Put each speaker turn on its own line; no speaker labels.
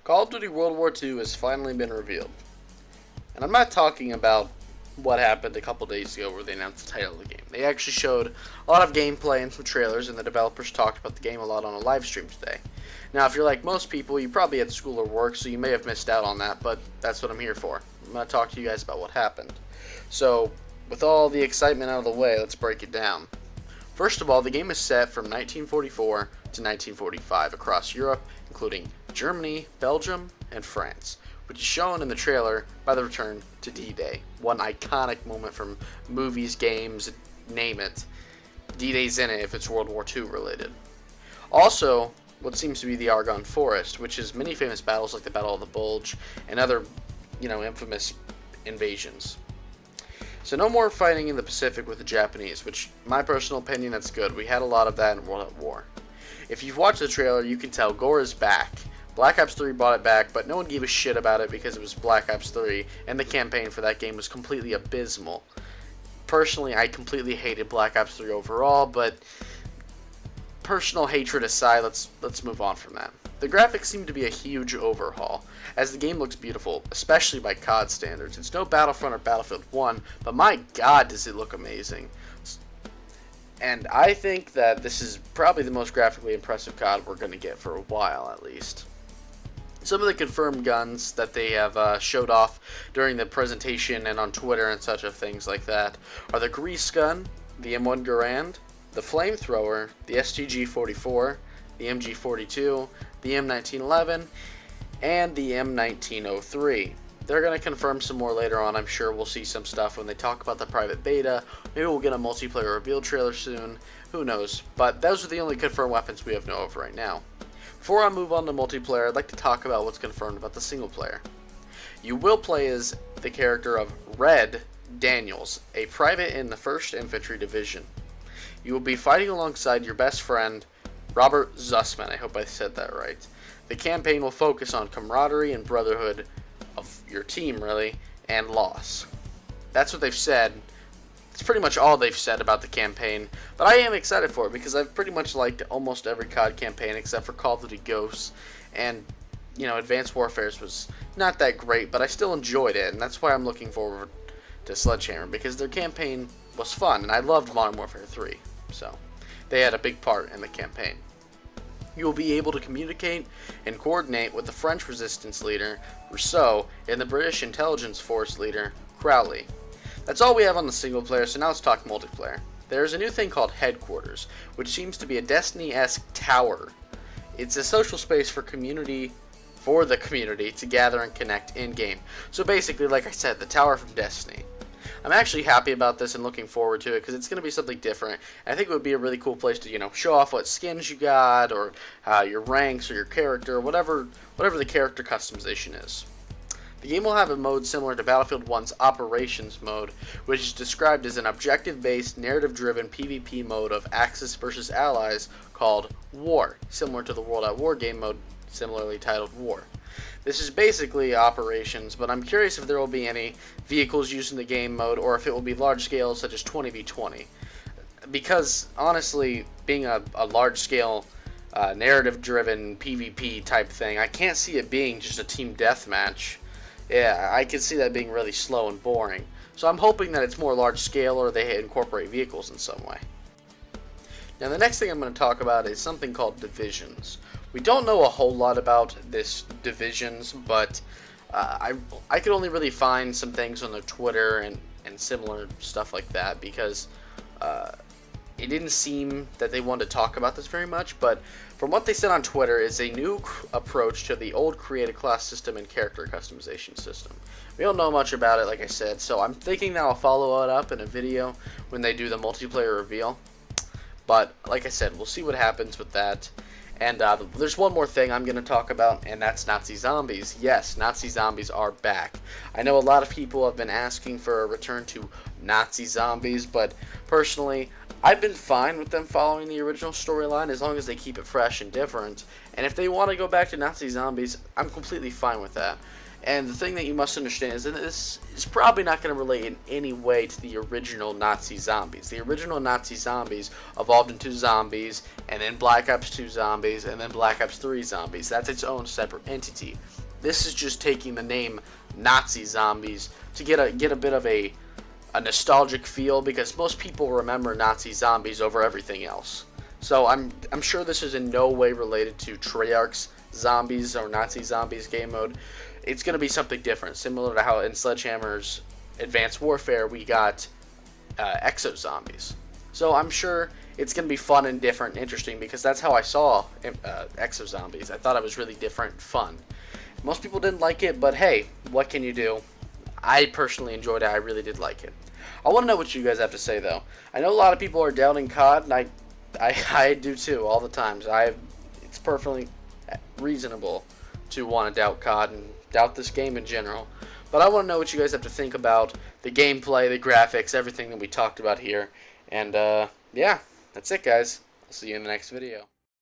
Call of Duty World War II has finally been revealed. And I'm not talking about what happened a couple days ago where they announced the title of the game. They actually showed a lot of gameplay and some trailers, and the developers talked about the game a lot on a live stream today. Now, if you're like most people, you probably had school or work, so you may have missed out on that, but that's what I'm here for. I'm going to talk to you guys about what happened. So, with all the excitement out of the way, let's break it down. First of all, the game is set from 1944 to 1945 across Europe, including Germany, Belgium, and France, which is shown in the trailer by the return to D-Day. One iconic moment from movies, games, name it. D-Day's in it if it's World War II related. Also, what seems to be the Argonne Forest, which is many famous battles like the Battle of the Bulge and other, infamous invasions. So no more fighting in the Pacific with the Japanese, which, in my personal opinion, that's good. We had a lot of that in World at War. If you've watched the trailer, you can tell Gore is back. Black Ops 3 brought it back, but no one gave a shit about it because it was Black Ops 3, and the campaign for that game was completely abysmal. Personally, I completely hated Black Ops 3 overall, but personal hatred aside, let's move on from that. The graphics seem to be a huge overhaul, as the game looks beautiful, especially by COD standards. It's no Battlefront or Battlefield 1, but my god does it look amazing. And I think that this is probably the most graphically impressive COD we're going to get for a while, at least. Some of the confirmed guns that they have showed off during the presentation and on Twitter and such of things like that are the Grease Gun, the M1 Garand, the Flamethrower, the STG-44, the MG-42, the M1911, and the M1903. They're going to confirm some more later on. I'm sure we'll see some stuff when they talk about the private beta. Maybe we'll get a multiplayer reveal trailer soon. Who knows? But those are the only confirmed weapons we have know of right now. Before I move on to multiplayer, I'd like to talk about what's confirmed about the single player. You will play as the character of Red Daniels, a private in the 1st Infantry Division. You will be fighting alongside your best friend, Robert Zussman. I hope I said that right. The campaign will focus on camaraderie and brotherhood of your team, really, and loss. That's what they've said. It's pretty much all they've said about the campaign, but I am excited for it because I've pretty much liked almost every COD campaign except for Call of Duty Ghosts, and Advanced Warfare's was not that great, but I still enjoyed it, and that's why I'm looking forward to Sledgehammer, because their campaign was fun, and I loved Modern Warfare 3, so they had a big part in the campaign. You will be able to communicate and coordinate with the French resistance leader, Rousseau, and the British intelligence force leader, Crowley. That's all we have on the single player, so now let's talk multiplayer. There is a new thing called Headquarters, which seems to be a Destiny-esque tower. It's a social space for the community to gather and connect in-game. So basically, like I said, the tower from Destiny. I'm actually happy about this and looking forward to it because it's going to be something different. And I think it would be a really cool place to, show off what skins you got or your ranks or your character, whatever the character customization is. The game will have a mode similar to Battlefield 1's Operations mode, which is described as an objective-based, narrative-driven PvP mode of Axis versus Allies called War, similar to the World at War game mode, similarly titled War. This is basically Operations, but I'm curious if there will be any vehicles used in the game mode or if it will be large-scale, such as 20v20. Because, honestly, being a large-scale narrative-driven PvP type thing, I can't see it being just a team deathmatch. Yeah, I can see that being really slow and boring. So I'm hoping that it's more large scale or they incorporate vehicles in some way. Now the next thing I'm going to talk about is something called Divisions. We don't know a whole lot about this Divisions, but I could only really find some things on their Twitter and similar stuff like that because it didn't seem that they wanted to talk about this very much, but from what they said on Twitter is a new approach to the old create a class system and character customization system. We don't know much about it, like I said, so I'm thinking that I'll follow it up in a video when they do the multiplayer reveal. But like I said, we'll see what happens with that. And there's one more thing I'm going to talk about, and that's Nazi zombies. Yes, Nazi zombies are back. I know a lot of people have been asking for a return to Nazi zombies, but personally, I've been fine with them following the original storyline as long as they keep it fresh and different. And if they want to go back to Nazi zombies, I'm completely fine with that. And the thing that you must understand is that this is probably not going to relate in any way to the original Nazi zombies. The original Nazi zombies evolved into zombies, and then Black Ops 2 zombies, and then Black Ops 3 zombies. That's its own separate entity. This is just taking the name Nazi zombies to get a bit of a nostalgic feel, because most people remember Nazi zombies over everything else. So I'm sure this is in no way related to Treyarch's zombies or Nazi zombies game mode. It's going to be something different, similar to how in Sledgehammer's Advanced Warfare we got exo zombies. So I'm sure it's going to be fun and different and interesting, because that's how I saw exo zombies. I thought it was really different and fun. Most people didn't like it, but hey, what can you do? I personally enjoyed it. I really did like it. I want to know what you guys have to say, though. I know a lot of people are doubting COD, and I do too, all the times. It's perfectly reasonable to want to doubt COD and doubt this game in general. But I want to know what you guys have to think about the gameplay, the graphics, everything that we talked about here. And yeah, that's it, guys. I'll see you in the next video.